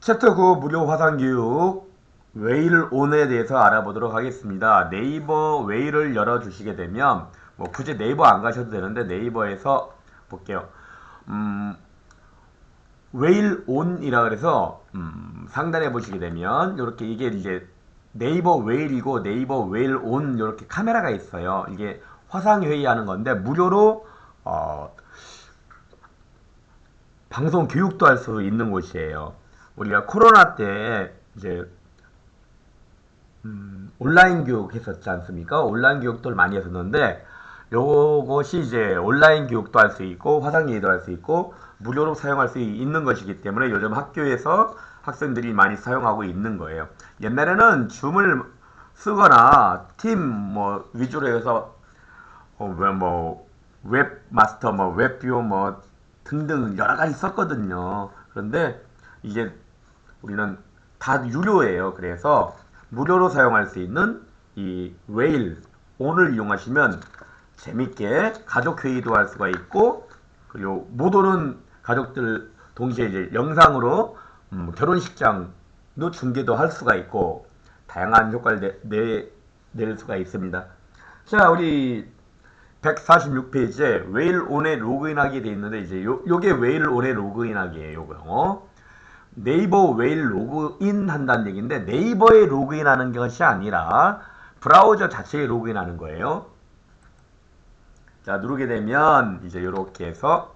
챕터 9 무료 화상교육 웨일온에 대해서 알아보도록 하겠습니다. 네이버 웨일을 열어주시게 되면 뭐 굳이 네이버 안 가셔도 되는데 네이버에서 볼게요. 웨일온이라 그래서 상단에 보시게 되면 이렇게 이게 이제 네이버 웨일이고 네이버 웨일온 이렇게 카메라가 있어요. 이게 화상회의 하는 건데 무료로 방송 교육도 할 수 있는 곳이에요. 우리가 코로나 때 이제 온라인 교육 했었지 않습니까? 온라인 교육들 많이 했었는데 요것이 이제 온라인 교육도 할 수 있고 화상회의도 할 수 있고 무료로 사용할 수 있는 것이기 때문에 요즘 학교에서 학생들이 많이 사용하고 있는 거예요. 옛날에는 줌을 쓰거나 팀 뭐 위주로 해서 뭐 웹마스터 뭐 웹뷰 뭐 등등 여러 가지 썼거든요. 그런데 이제 우리는 다 유료예요. 그래서 무료로 사용할 수 있는 이 웨일 온을 이용하시면 재밌게 가족 회의도 할 수가 있고 그리고 못 오는 가족들 동시에 이제 영상으로 결혼식장도 중계도 할 수가 있고 다양한 효과를 낼 수가 있습니다. 자, 우리 146페이지에 웨일온에 로그인하게 돼 있는데 이제 요게 웨일온에 로그인하기예요. 요거. 네이버 웨일 로그인 한다는 얘기인데 네이버에 로그인하는 것이 아니라 브라우저 자체에 로그인하는 거예요. 자, 누르게 되면 이제 이렇게 해서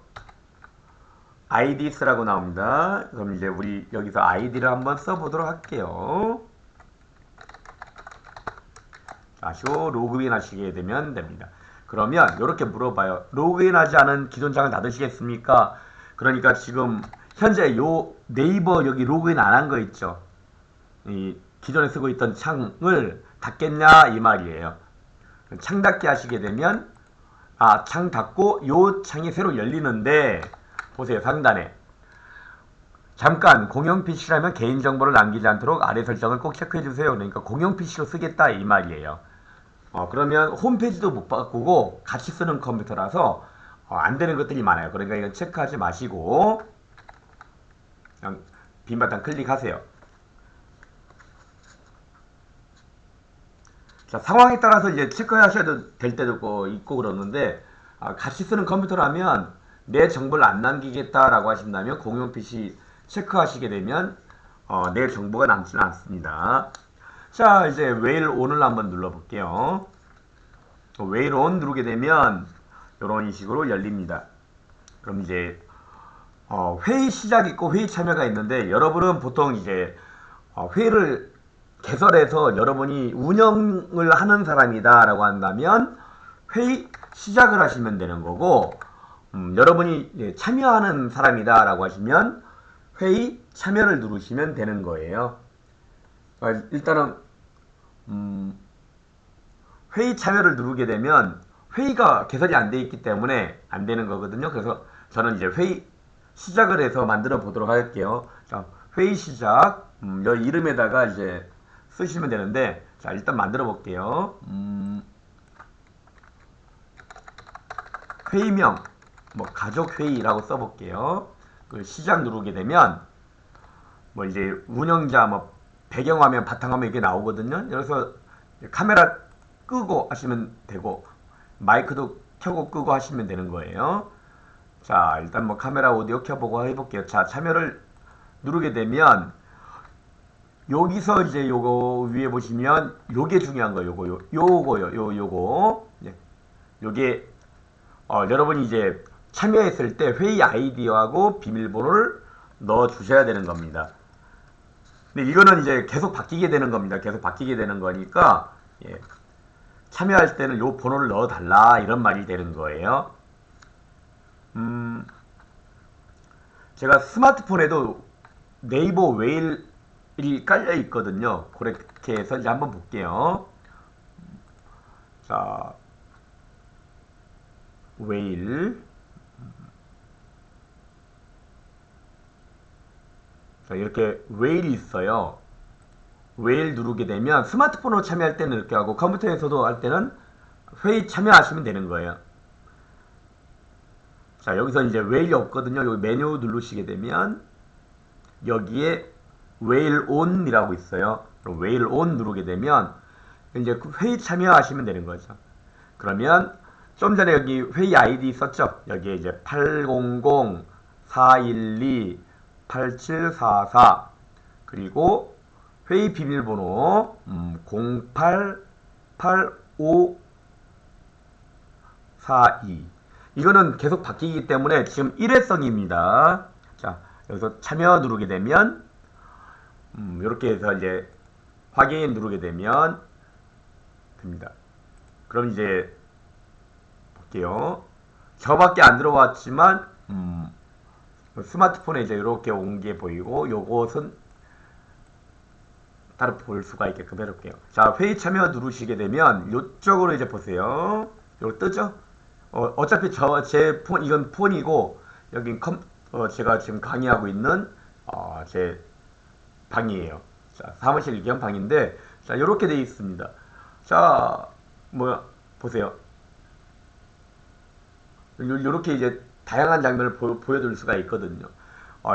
아이디 쓰라고 나옵니다. 그럼 이제 우리 여기서 아이디를 한번 써보도록 할게요. 자, 쇼 로그인 하시게 되면 됩니다. 그러면 이렇게 물어봐요. 로그인하지 않은 기존 창을 닫으시겠습니까? 그러니까 지금 현재 요 네이버 여기 로그인 안 한 거 있죠. 이 기존에 쓰고 있던 창을 닫겠냐 이 말이에요. 창 닫기 하시게 되면 창 닫고 요 창이 새로 열리는데 보세요. 상단에 잠깐 공용 PC라면 개인정보를 남기지 않도록 아래 설정을 꼭 체크해 주세요. 그러니까 공용 PC로 쓰겠다 이 말이에요. 그러면 홈페이지도 못 바꾸고 같이 쓰는 컴퓨터라서 안 되는 것들이 많아요. 그러니까 이건 체크하지 마시고 그냥 빈 바탕 클릭하세요. 자, 상황에 따라서 이제 체크하셔도 될 때도 있고 그러는데 같이 쓰는 컴퓨터라면 내 정보를 안 남기겠다라고 하신다면 공용 PC 체크하시게 되면 내 정보가 남지는 않습니다. 자, 이제 웨일 온을 한번 눌러볼게요. 웨일 온 누르게 되면 이런 식으로 열립니다. 그럼 이제 회의 시작 있고 회의 참여가 있는데 여러분은 보통 이제 회의를 개설해서 여러분이 운영을 하는 사람이다 라고 한다면 회의 시작을 하시면 되는 거고 여러분이 참여하는 사람이다 라고 하시면 회의 참여를 누르시면 되는 거예요. 일단은 회의 참여를 누르게 되면 회의가 개설이 안 돼 있기 때문에 안 되는 거거든요. 그래서 저는 이제 회의 시작을 해서 만들어 보도록 할게요. 자, 회의 시작. 여기 이름에다가 이제 쓰시면 되는데, 자, 일단 만들어 볼게요. 회의명, 뭐, 가족회의라고 써볼게요. 시작 누르게 되면, 뭐, 이제 운영자, 뭐, 배경화면, 바탕화면 이게 나오거든요. 그래서 카메라 끄고 하시면 되고, 마이크도 켜고 끄고 하시면 되는 거예요. 자, 일단 뭐 카메라 오디오 켜보고 해볼게요. 자, 참여를 누르게 되면 여기서 이제 요거 위에 보시면 요게 중요한 거예요. 요거 예. 요게 여러분이 이제 참여했을 때 회의 아이디하고 비밀번호를 넣어 주셔야 되는 겁니다. 근데 이거는 이제 계속 바뀌게 되는 겁니다. 계속 바뀌게 되는 거니까 참여할 때는 요 번호를 넣어 달라 이런 말이 되는 거예요. 제가 스마트폰에도 네이버 웨일이 깔려 있거든요. 그렇게 해서 이제 한번 볼게요. 자, 웨일. 자, 이렇게 웨일이 있어요. 웨일 누르게 되면 스마트폰으로 참여할 때는 이렇게 하고 컴퓨터에서도 할 때는 회의 참여하시면 되는 거예요. 자, 여기서 이제 웨일이 없거든요. 여기 메뉴 누르시게 되면 여기에 웨일 온이라고 있어요. 그럼 웨일 온 누르게 되면 이제 그 회의 참여하시면 되는 거죠. 그러면 좀 전에 여기 회의 아이디 있었죠? 여기에 이제 800-412-8744 그리고 회의 비밀번호 088542 이거는 계속 바뀌기 때문에 지금 일회성입니다. 자, 여기서 참여 누르게 되면 이렇게 해서 이제 확인 누르게 되면 됩니다. 그럼 이제 볼게요. 저밖에 안 들어왔지만 스마트폰에 이제 이렇게 온 게 보이고 요것은 따로 볼 수가 있게끔 해볼게요. 자, 회의 참여 누르시게 되면 이쪽으로 이제 보세요. 요거 뜨죠? 어차피 제 폰, 이건 폰이고 여긴 제가 지금 강의하고 있는 제 방이에요. 자, 사무실 겸 방인데 자, 요렇게 돼 있습니다. 자, 보세요. 요렇게 이제 다양한 장면을 보여줄 수가 있거든요.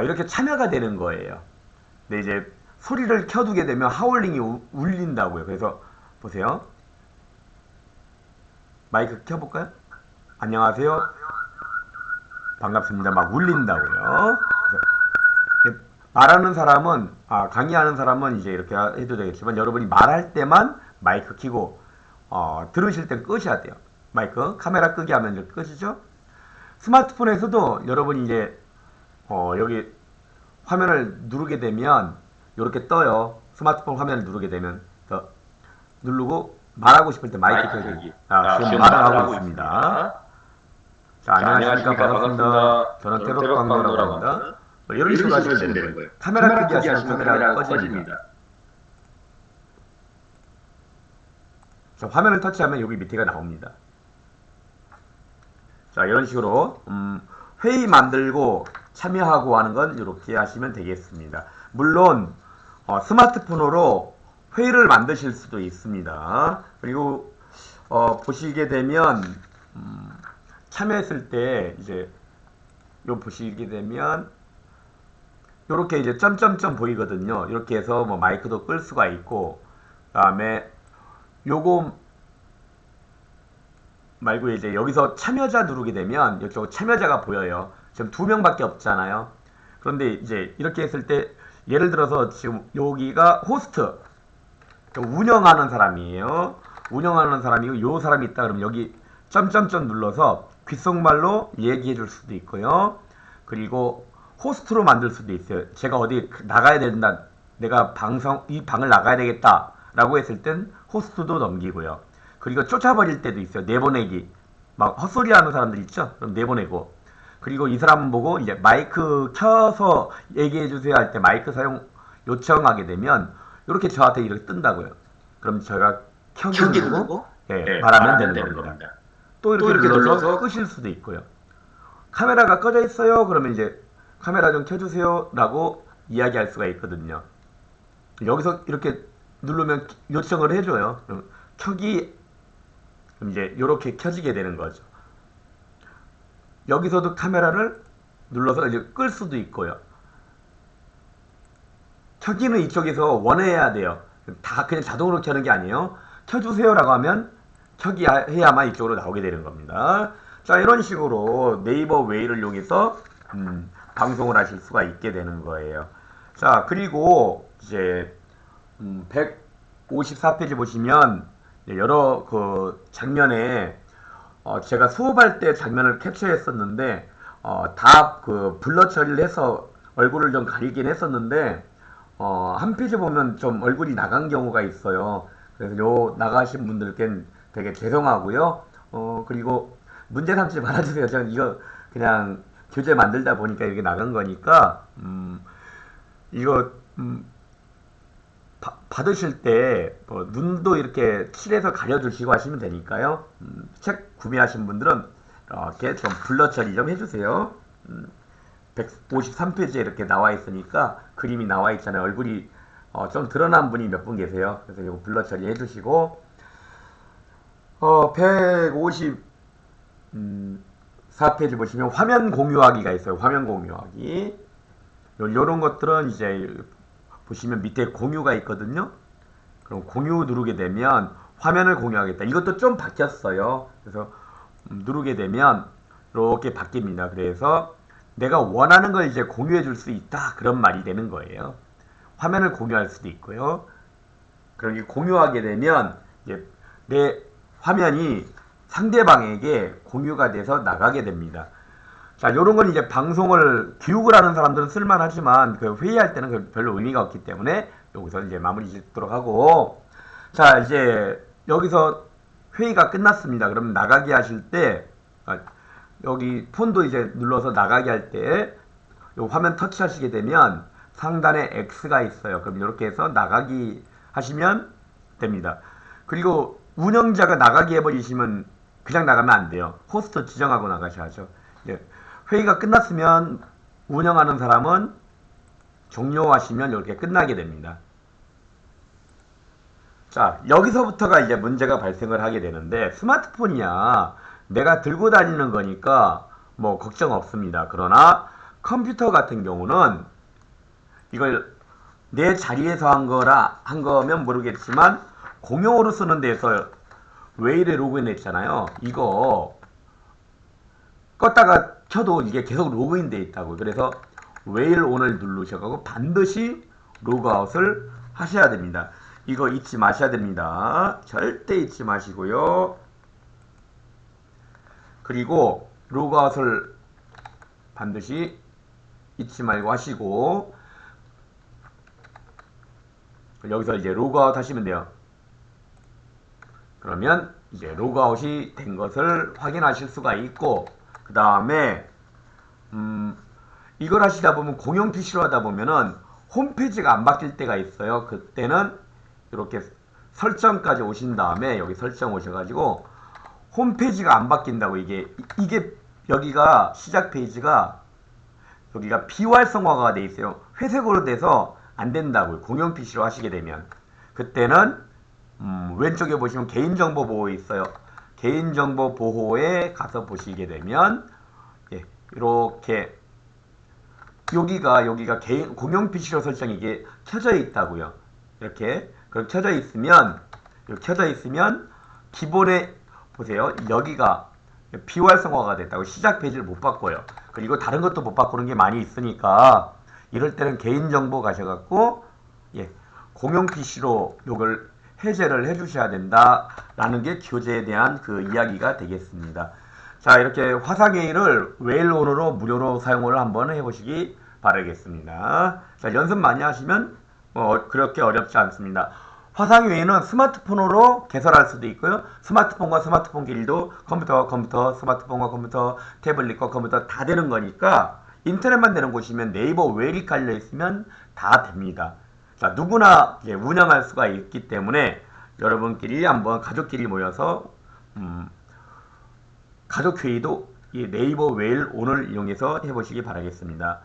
이렇게 참여가 되는 거예요. 근데 이제 소리를 켜두게 되면 하울링이 울린다고요. 그래서 보세요. 마이크 켜볼까요? 안녕하세요. 반갑습니다. 막 울린다고요. 말하는 사람은 강의하는 사람은 이제 이렇게 해도 되겠지만 여러분이 말할 때만 마이크 켜고 들으실 땐 끄셔야 돼요. 마이크 카메라 끄기 하면 이제 끄시죠. 스마트폰에서도 여러분이 이제 여기 화면을 누르게 되면 이렇게 떠요. 스마트폰 화면을 누르게 되면 누르고 말하고 싶을 때 마이크 켜기. 지금 말을 하고 있습니다. 자, 안녕하십니까. 반갑습니다. 저는 태록 광노라고 합니다. 이런 식으로 하시면 되는 거예요. 카메라 끄기 하시면 카메라가 꺼집니다. 자, 화면을 터치하면 여기 밑에가 나옵니다. 자, 이런 식으로 회의 만들고 참여하고 하는 건 이렇게 하시면 되겠습니다. 물론 스마트폰으로 회의를 만드실 수도 있습니다. 그리고 보시게 되면 참여했을 때 이제 요 보시게 되면 요렇게 이제 점점점 보이거든요. 이렇게 해서 뭐 마이크도 끌 수가 있고 그다음에 요거 말고 이제 여기서 참여자 누르게 되면 이쪽 참여자가 보여요. 지금 2명밖에 없잖아요. 그런데 이제 이렇게 했을 때 예를 들어서 지금 여기가 호스트 운영하는 사람이에요. 운영하는 사람이고 요 사람이 있다 그러면 여기 점점점 눌러서 귓속말로 얘기해 줄 수도 있고요. 그리고 호스트로 만들 수도 있어요. 제가 어디 나가야 된다. 내가 이 방을 나가야 되겠다. 라고 했을 땐 호스트도 넘기고요. 그리고 쫓아버릴 때도 있어요. 내보내기. 막 헛소리 하는 사람들 있죠? 그럼 내보내고. 그리고 이 사람 보고 이제 마이크 켜서 얘기해 주세요 할 때 마이크 사용 요청하게 되면 이렇게 저한테 이렇게 뜬다고요. 그럼 제가 켜기 누르고 말하면 되는 겁니다. 또 이렇게 눌러서 끄실 수도 있고요. 카메라가 꺼져 있어요. 그러면 이제 카메라 좀 켜주세요 라고 이야기할 수가 있거든요. 여기서 이렇게 누르면 요청을 해줘요. 그럼 켜기 그럼 이제 이렇게 켜지게 되는 거죠. 여기서도 카메라를 눌러서 이제 끌 수도 있고요. 켜기는 이쪽에서 원해야 돼요. 다 그냥 자동으로 켜는 게 아니에요. 켜주세요 라고 하면 켜기 해야만 이쪽으로 나오게 되는 겁니다. 자, 이런 식으로 네이버 웨이를 이용해서 방송을 하실 수가 있게 되는 거예요. 자, 그리고 이제 154페이지 보시면 여러 그 장면에 제가 수업할 때 장면을 캡처했었는데 다 그 블러 처리를 해서 얼굴을 좀 가리긴 했었는데 한 페이지 보면 좀 얼굴이 나간 경우가 있어요. 그래서 요 나가신 분들께는 되게 죄송하고요. 그리고 문제 삼지 말아주세요. 저는 이거 그냥 교재 만들다 보니까 이렇게 나간 거니까 이거 받으실 때 눈도 이렇게 칠해서 가려주시고 하시면 되니까요. 책 구매하신 분들은 이렇게 좀 블러 처리 좀 해주세요. 153페이지에 이렇게 나와 있으니까 그림이 나와 있잖아요. 얼굴이 좀 드러난 분이 몇 분 계세요. 그래서 이거 블러 처리 해주시고 154페이지 보시면 화면 공유하기가 있어요. 화면 공유하기. 요런 것들은 이제 보시면 밑에 공유가 있거든요. 그럼 공유 누르게 되면 화면을 공유하겠다. 이것도 좀 바뀌었어요. 그래서 누르게 되면 이렇게 바뀝니다. 그래서 내가 원하는 걸 이제 공유해 줄 수 있다. 그런 말이 되는 거예요. 화면을 공유할 수도 있고요. 그렇게 공유하게 되면 이제 내 화면이 상대방에게 공유가 돼서 나가게 됩니다. 자, 요런 건 이제 방송을 교육을 하는 사람들은 쓸만하지만 그 회의할 때는 별로 의미가 없기 때문에 여기서 이제 마무리 짓도록 하고, 자, 이제 여기서 회의가 끝났습니다. 그럼 나가기 하실 때 여기 폰도 이제 눌러서 나가게 할 때 요 화면 터치하시게 되면 상단에 X가 있어요. 그럼 이렇게 해서 나가기 하시면 됩니다. 그리고 운영자가 나가기 해버리시면 그냥 나가면 안 돼요. 호스트 지정하고 나가셔야죠. 회의가 끝났으면 운영하는 사람은 종료하시면 이렇게 끝나게 됩니다. 자, 여기서부터가 이제 문제가 발생을 하게 되는데, 스마트폰이야 내가 들고 다니는 거니까 뭐 걱정 없습니다. 그러나 컴퓨터 같은 경우는 이걸 내 자리에서 한 거면 모르겠지만 공용으로 쓰는 데서 웨일에 로그인 했잖아요. 이거 껐다가 켜도 이게 계속 로그인 돼 있다고. 그래서 웨일 온을 누르셔가지고 반드시 로그아웃을 하셔야 됩니다. 이거 잊지 마셔야 됩니다. 절대 잊지 마시고요. 그리고 로그아웃을 반드시 잊지 말고 하시고, 여기서 이제 로그아웃 하시면 돼요. 그러면 이제 로그아웃이 된 것을 확인하실 수가 있고, 그 다음에 이걸 하시다 보면 공용 PC로 하다 보면은 홈페이지가 안 바뀔 때가 있어요. 그때는 이렇게 설정까지 오신 다음에 여기 설정 오셔가지고 홈페이지가 안 바뀐다고, 이게 여기가 시작 페이지가 여기가 비활성화가 돼 있어요. 회색으로 돼서 안 된다고요. 공용 PC로 하시게 되면. 그때는 왼쪽에 보시면 개인정보 보호 있어요. 개인정보 보호에 가서 보시게 되면 이렇게 여기가 공용 PC로 설정이 이게 켜져 있다고요. 이렇게 켜져 있으면 기본에 보세요. 여기가 비활성화가 됐다고, 시작 페이지를 못 바꿔요. 그리고 다른 것도 못 바꾸는 게 많이 있으니까 이럴 때는 개인정보 가셔갖고 공용 PC로 요걸 해제를 해주셔야 된다라는 게 교재에 대한 그 이야기가 되겠습니다. 자, 이렇게 화상회의를 웨일온으로 무료로 사용을 한번 해보시기 바라겠습니다. 자, 연습 많이 하시면 그렇게 어렵지 않습니다. 화상회의는 스마트폰으로 개설할 수도 있고요. 스마트폰과 스마트폰끼리도 컴퓨터, 스마트폰과 컴퓨터, 태블릿과 컴퓨터 다 되는 거니까 인터넷만 되는 곳이면 네이버 웨일이 깔려 있으면 다 됩니다. 자, 누구나 운영할 수가 있기 때문에 여러분끼리 한번 가족끼리 모여서 가족회의도 이 네이버 웨일 온을 이용해서 해보시기 바라겠습니다.